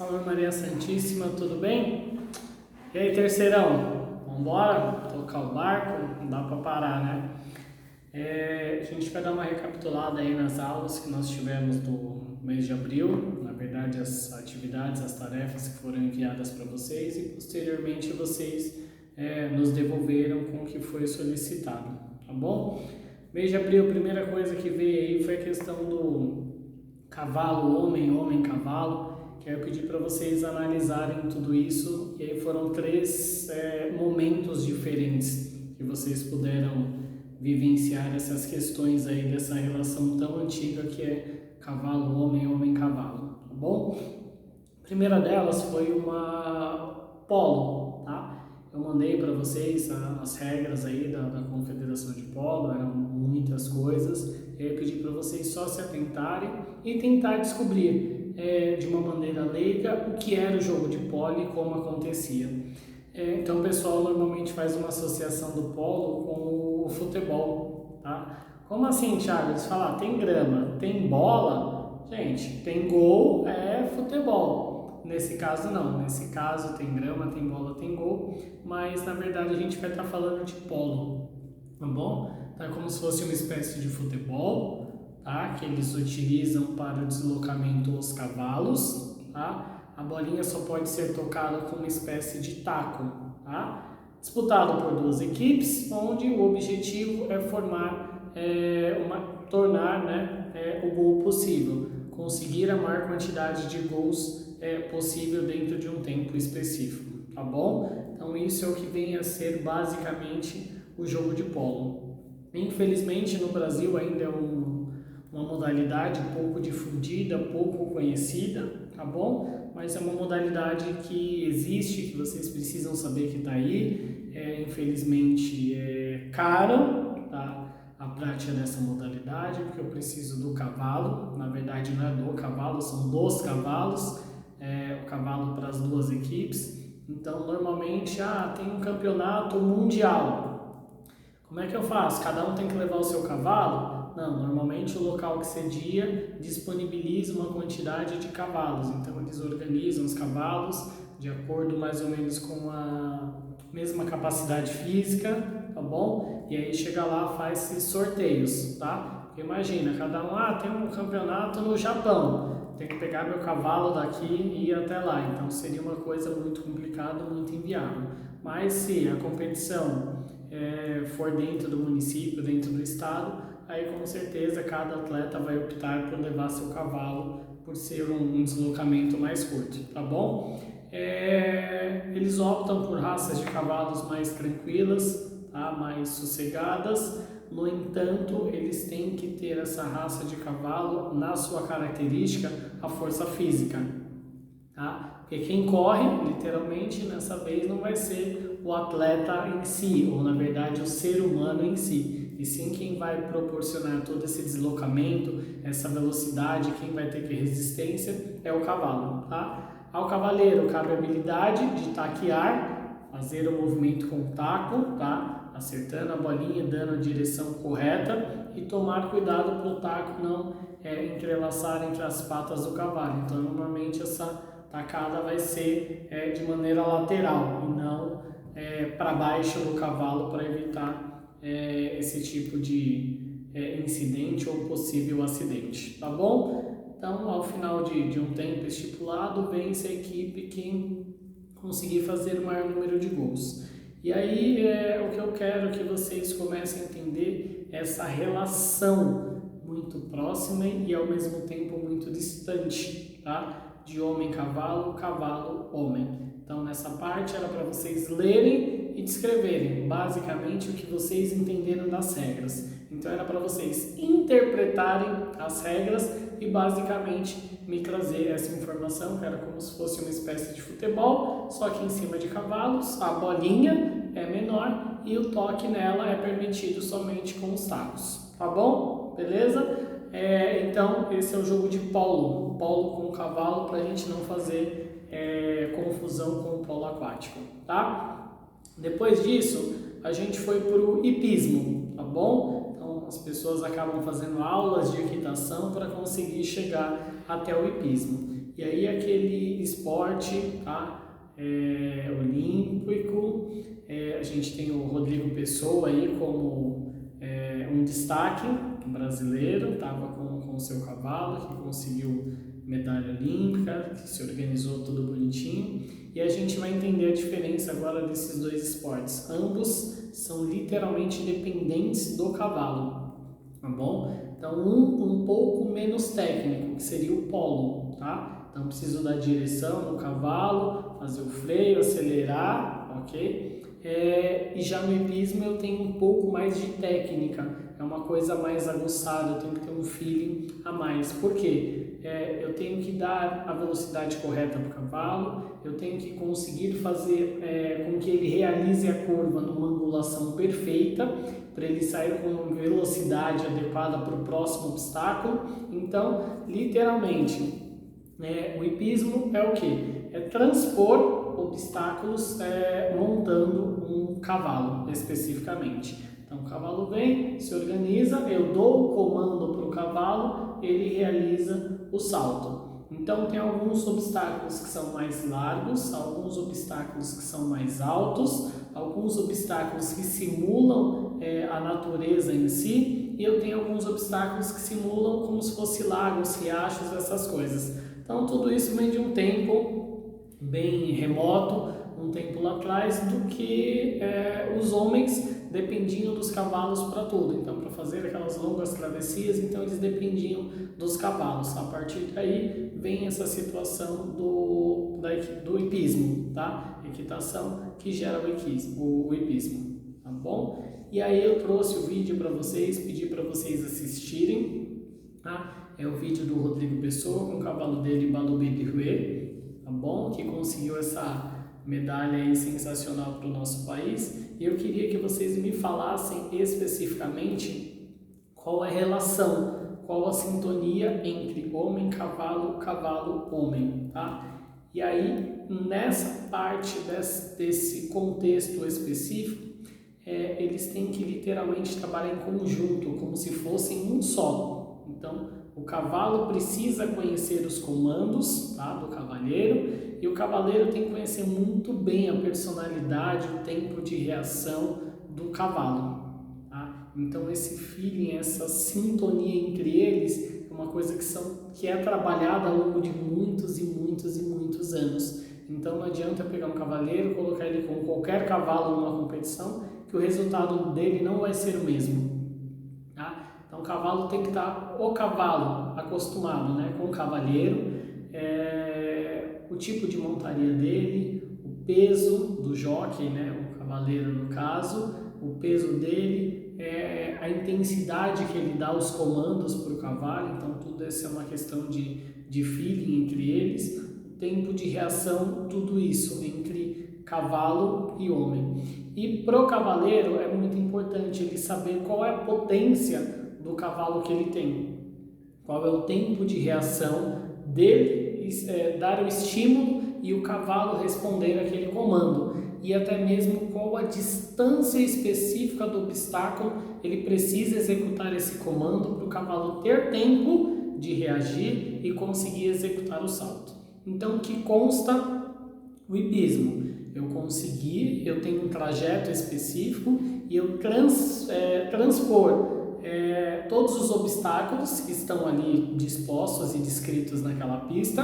Salve Maria Santíssima, tudo bem? E aí, terceirão? Vambora? Tocar o barco? Não dá pra parar, né? A gente vai dar uma recapitulada aí nas aulas que nós tivemos do mês de abril, na verdade as atividades, as tarefas que foram enviadas para vocês e posteriormente vocês nos devolveram com o que foi solicitado, tá bom? Mês de abril, a primeira coisa que veio aí foi a questão do cavalo, homem, cavalo, que eu pedi para vocês analisarem tudo isso, e aí foram três momentos diferentes que vocês puderam vivenciar essas questões aí dessa relação tão antiga que é cavalo, homem, cavalo, tá bom? A primeira delas foi uma polo, tá? Eu mandei para vocês as regras aí da Confederação de Polo, eram muitas coisas, e aí eu pedi para vocês só se atentarem e tentar descobrir de uma maneira leiga o que era o jogo de polo e como acontecia. Então o pessoal normalmente faz uma associação do polo com o futebol, tá? Como assim, Thiago? Eles falam, tem grama, tem bola, gente, tem gol, é futebol. Nesse caso não, nesse caso tem grama, tem bola, tem gol, mas na verdade a gente vai estar falando de polo, tá bom? Então é como se fosse uma espécie de futebol, tá? Que eles utilizam para o deslocamento dos cavalos, tá? A bolinha só pode ser tocada com uma espécie de taco, tá? Disputado por duas equipes, onde o objetivo é formar, tornar o gol possível, conseguir a maior quantidade de gols possível dentro de um tempo específico, tá bom? Então isso é o que vem a ser basicamente o jogo de polo. Infelizmente no Brasil ainda é uma modalidade pouco difundida, pouco conhecida, tá bom? Mas é uma modalidade que existe, que vocês precisam saber que está aí. Infelizmente é cara, tá? A prática dessa modalidade, porque eu preciso do cavalo, na verdade não é do cavalo, são dos cavalos, o cavalo para as duas equipes. Então normalmente tem um campeonato mundial. Como é que eu faço? Cada um tem que levar o seu cavalo? Não, normalmente o local que cedia disponibiliza uma quantidade de cavalos, então eles organizam os cavalos de acordo mais ou menos com a mesma capacidade física, tá bom? E aí chega lá, faz esses sorteios, tá? Porque imagina, cada um, tem um campeonato no Japão, tem que pegar meu cavalo daqui e ir até lá, então seria uma coisa muito complicada, muito inviável. Mas se a competição for dentro do município, dentro do estado, aí com certeza cada atleta vai optar por levar seu cavalo por ser um deslocamento mais curto, tá bom? Eles optam por raças de cavalos mais tranquilas, tá? Mais sossegadas. No entanto, eles têm que ter essa raça de cavalo na sua característica, a força física, tá? Porque quem corre, literalmente, nessa vez não vai ser o atleta em si, ou na verdade o ser humano em si, e sim quem vai proporcionar todo esse deslocamento, essa velocidade, quem vai ter que resistência é o cavalo, tá? Ao cavaleiro cabe a habilidade de taquear, fazer o movimento com o taco, tá? Acertando a bolinha, dando a direção correta e tomar cuidado para o taco não entrelaçar entre as patas do cavalo. Então normalmente essa tacada vai ser de maneira lateral e não para baixo do cavalo, para evitar esse tipo de incidente ou possível acidente, tá bom? Então, ao final de um tempo estipulado, vence a equipe que conseguir fazer o maior número de gols. E aí, o que eu quero que vocês comecem a entender essa relação muito próxima e ao mesmo tempo muito distante, tá? De homem-cavalo, cavalo-homem. Então, nessa parte era para vocês lerem e descreverem basicamente o que vocês entenderam das regras. Então, era para vocês interpretarem as regras e basicamente me trazer essa informação, que era como se fosse uma espécie de futebol, só que em cima de cavalos, a bolinha é menor e o toque nela é permitido somente com os tacos, tá bom? Beleza? Então, esse é o jogo de polo com o cavalo, para a gente não fazer confusão com o polo aquático, tá? Depois disso, a gente foi para o hipismo, tá bom? Então, as pessoas acabam fazendo aulas de equitação para conseguir chegar até o hipismo. E aí aquele esporte, tá? Olímpico, a gente tem o Rodrigo Pessoa aí como um destaque brasileiro, estava com o seu cavalo, que conseguiu medalha olímpica, que se organizou tudo bonitinho. E a gente vai entender a diferença agora desses dois esportes. Ambos são literalmente dependentes do cavalo, tá bom? Então, um pouco menos técnico, que seria o polo, tá? Então, preciso da direção do cavalo, fazer o freio, acelerar, ok? E já no hipismo eu tenho um pouco mais de técnica, é uma coisa mais aguçada, eu tenho que ter um feeling a mais. Por quê? Eu tenho que dar a velocidade correta para o cavalo, eu tenho que conseguir fazer com que ele realize a curva numa angulação perfeita, para ele sair com velocidade adequada para o próximo obstáculo. Então, literalmente, o hipismo é o quê? É transpor obstáculos montando um cavalo, especificamente. Então, o cavalo vem, se organiza, eu dou o comando para o cavalo, ele realiza o salto. Então, tem alguns obstáculos que são mais largos, alguns obstáculos que são mais altos, alguns obstáculos que simulam a natureza em si, e eu tenho alguns obstáculos que simulam como se fossem lagos, riachos, essas coisas. Então, tudo isso vem de um tempo bem remoto, um tempo lá atrás, do que os homens dependiam dos cavalos para tudo. Então, para fazer aquelas longas travessias, então eles dependiam dos cavalos. A partir daí vem essa situação do hipismo, tá? Equitação que gera o hipismo, tá bom? E aí eu trouxe o vídeo para vocês, pedi para vocês assistirem, tá? É o vídeo do Rodrigo Pessoa com o cavalo dele, Balubê de Rue, tá bom? Que conseguiu essa medalha aí sensacional para o nosso país. E eu queria que vocês me falassem especificamente qual é a relação, qual a sintonia entre homem, cavalo, cavalo, homem, tá? E aí, nessa parte desse contexto específico, eles têm que literalmente trabalhar em conjunto, como se fossem um só. Então, o cavalo precisa conhecer os comandos, tá, do cavaleiro, e o cavaleiro tem que conhecer muito bem a personalidade, o tempo de reação do cavalo. Tá? Então, esse feeling, essa sintonia entre eles é uma coisa que é trabalhada ao longo de muitos e muitos e muitos anos. Então, não adianta pegar um cavaleiro, colocar ele com qualquer cavalo numa competição, que o resultado dele não vai ser o mesmo. Tá? Então, o cavalo tem que estar, o cavalo acostumado, né, com o cavaleiro, o tipo de montaria dele, o peso do jockey, né, o cavaleiro no caso, o peso dele, a intensidade que ele dá aos comandos para o cavalo. Então, tudo isso é uma questão de feeling entre eles, o tempo de reação, tudo isso entre cavalo e homem. E para o cavaleiro é muito importante ele saber qual é a potência do cavalo que ele tem, qual é o tempo de reação dele, dar o estímulo e o cavalo responder aquele comando, e até mesmo qual a distância específica do obstáculo ele precisa executar esse comando para o cavalo ter tempo de reagir e conseguir executar o salto. Então, que consta o hipismo? Eu tenho um trajeto específico e eu transpor todos os obstáculos que estão ali dispostos e descritos naquela pista,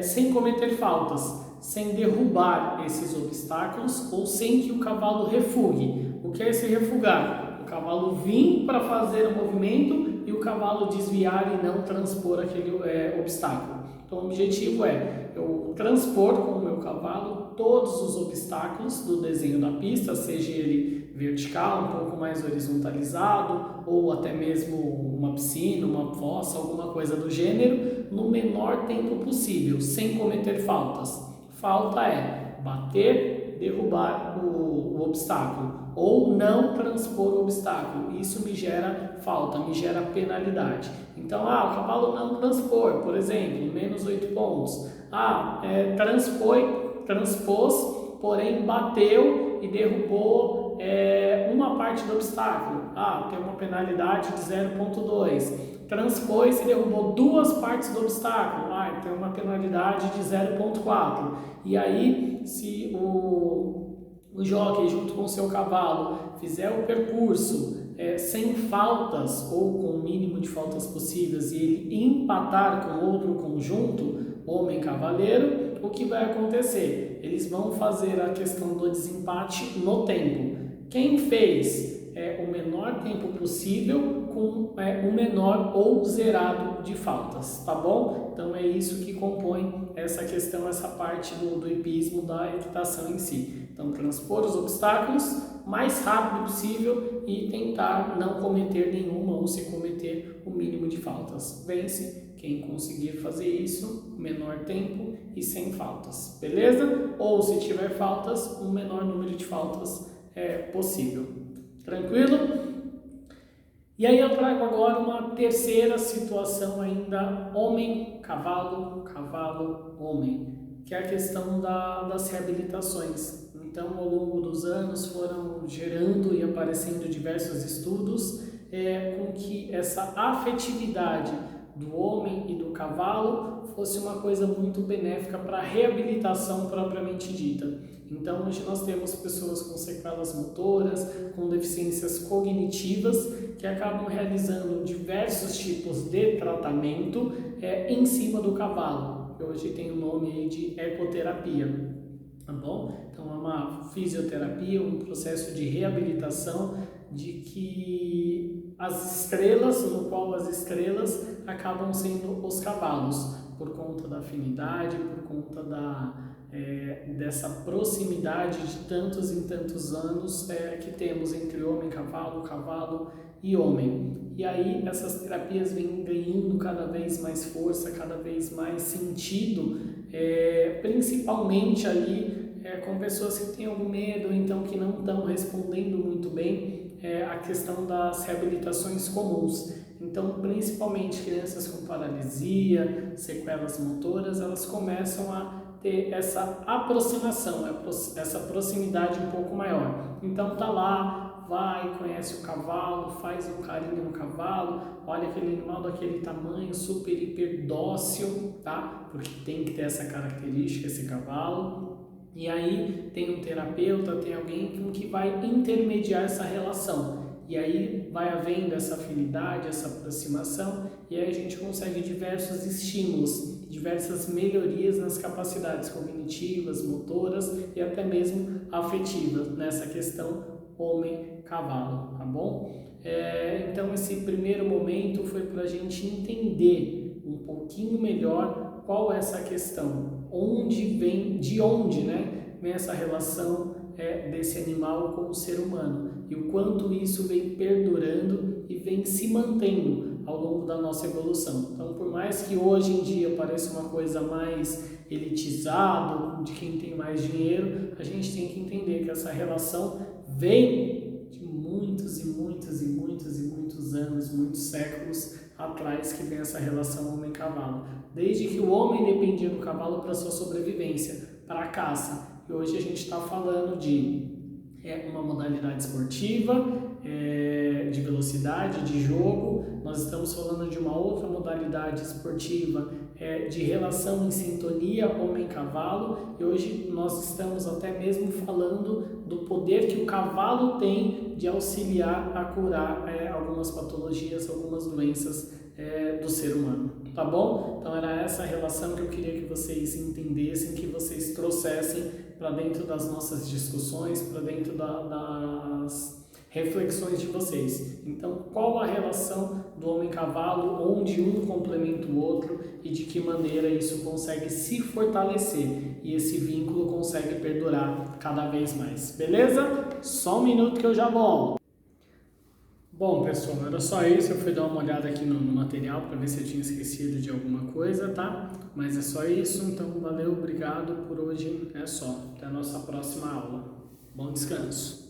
sem cometer faltas, sem derrubar esses obstáculos ou sem que o cavalo refugue. O que é esse refugar? O cavalo vir para fazer o movimento e o cavalo desviar e não transpor aquele obstáculo. Então, o objetivo é eu transpor com o meu cavalo todos os obstáculos do desenho da pista, seja ele vertical, um pouco mais horizontalizado, ou até mesmo uma piscina, uma fossa, alguma coisa do gênero, no menor tempo possível, sem cometer faltas. Falta é bater, derrubar o obstáculo, ou não transpor o obstáculo. Isso me gera falta, me gera penalidade. Então, o cavalo não transpor, por exemplo, menos 8 pontos. Transpôs, porém bateu e derrubou uma parte do obstáculo. Tem uma penalidade de 0,2. transpôs e derrubou 2 partes do obstáculo, tem uma penalidade de 0,4. E aí, se o jockey junto com o seu cavalo fizer o percurso sem faltas ou com o mínimo de faltas possíveis e ele empatar com outro conjunto, homem cavaleiro, o que vai acontecer? Eles vão fazer a questão do desempate no tempo. Quem fez o menor tempo possível com o menor ou zerado de faltas, tá bom? Então é isso que compõe essa questão, essa parte do hipismo da equitação em si. Então transpor os obstáculos mais rápido possível e tentar não cometer nenhuma ou se cometer o mínimo de faltas. Vence quem conseguir fazer isso, menor tempo e sem faltas, beleza? Ou se tiver faltas, um menor número de faltas possível. Tranquilo? E aí eu trago agora uma terceira situação ainda, homem, cavalo, cavalo, homem, que é a questão das reabilitações. Então, ao longo dos anos foram gerando e aparecendo diversos estudos com que essa afetividade do homem e do cavalo fosse uma coisa muito benéfica para a reabilitação propriamente dita. Então, hoje nós temos pessoas com sequelas motoras, com deficiências cognitivas, que acabam realizando diversos tipos de tratamento em cima do cavalo, que hoje tem o nome aí de ecoterapia, tá bom? Então, é uma fisioterapia, um processo de reabilitação de que as estrelas, no qual as estrelas acabam sendo os cavalos, por conta da afinidade, por conta dessa proximidade de tantos em tantos anos que temos entre homem, cavalo, cavalo e homem. E aí essas terapias vêm ganhando cada vez mais força, cada vez mais sentido, principalmente ali com pessoas que têm algum medo, então que não estão respondendo muito bem a questão das reabilitações comuns. Então, principalmente crianças com paralisia, sequelas motoras, elas começam a ter essa aproximação, essa proximidade um pouco maior. Então, tá lá, vai, conhece o cavalo, faz um carinho no cavalo, olha aquele animal daquele tamanho, super, hiper dócil, tá? Porque tem que ter essa característica, esse cavalo. E aí tem um terapeuta, tem alguém que vai intermediar essa relação. E aí vai havendo essa afinidade, essa aproximação, e aí a gente consegue diversos estímulos, diversas melhorias nas capacidades cognitivas, motoras e até mesmo afetivas, nessa questão homem-cavalo, tá bom? Então esse primeiro momento foi para a gente entender um pouquinho melhor qual é essa questão, de onde vem essa relação desse animal com o ser humano e o quanto isso vem perdurando e vem se mantendo ao longo da nossa evolução. Então, por mais que hoje em dia pareça uma coisa mais elitizada, de quem tem mais dinheiro, a gente tem que entender que essa relação vem de muitos e muitos e muitos e muitos anos, muitos séculos atrás, que vem essa relação homem-cavalo. Desde que o homem dependia do cavalo para sua sobrevivência, para a caça. E hoje a gente está falando de uma modalidade esportiva, de velocidade, de jogo. Nós estamos falando de uma outra modalidade esportiva de relação em sintonia homem-cavalo. E hoje nós estamos até mesmo falando do poder que o cavalo tem de auxiliar a curar algumas patologias, algumas doenças do ser humano, tá bom? Então era essa relação que eu queria que vocês entendessem, que vocês trouxessem para dentro das nossas discussões, para dentro das reflexões de vocês. Então, qual a relação do homem-cavalo, onde um complementa o outro e de que maneira isso consegue se fortalecer e esse vínculo consegue perdurar cada vez mais, beleza? Só um minuto que eu já volto. Bom, pessoal, era só isso. Eu fui dar uma olhada aqui no material para ver se eu tinha esquecido de alguma coisa, tá? Mas é só isso, então valeu, obrigado por hoje, é só. Até a nossa próxima aula. Bom descanso.